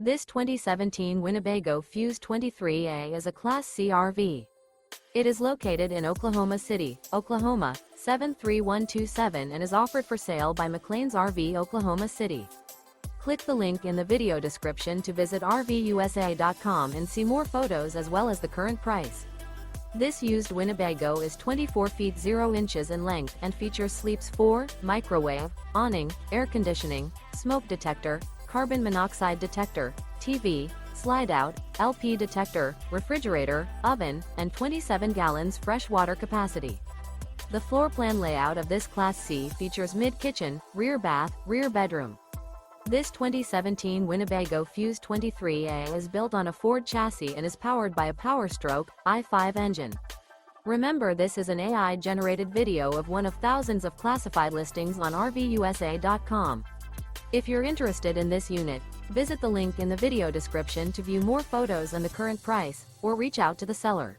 This 2017 Winnebago Fuse 23A is a Class C RV. It is located in Oklahoma City, Oklahoma, 73127 and is offered for sale by McClain's RV Oklahoma City. Click the link in the video description to visit RVUSA.com and see more photos as well as the current price. This used Winnebago is 24 feet 0 inches in length and features sleeps 4, microwave, awning, air conditioning, smoke detector, carbon monoxide detector, TV, Slideout, LP detector, refrigerator, oven, and 27 gallons fresh water capacity. The floor plan layout of this Class C features mid-kitchen, rear bath, rear bedroom. This 2017 Winnebago Fuse 23A is built on a Ford chassis and is powered by a Powerstroke i5 engine. Remember, this is an AI-generated video of one of thousands of classified listings on RVUSA.com. If you're interested in this unit, visit the link in the video description to view more photos and the current price, or reach out to the seller.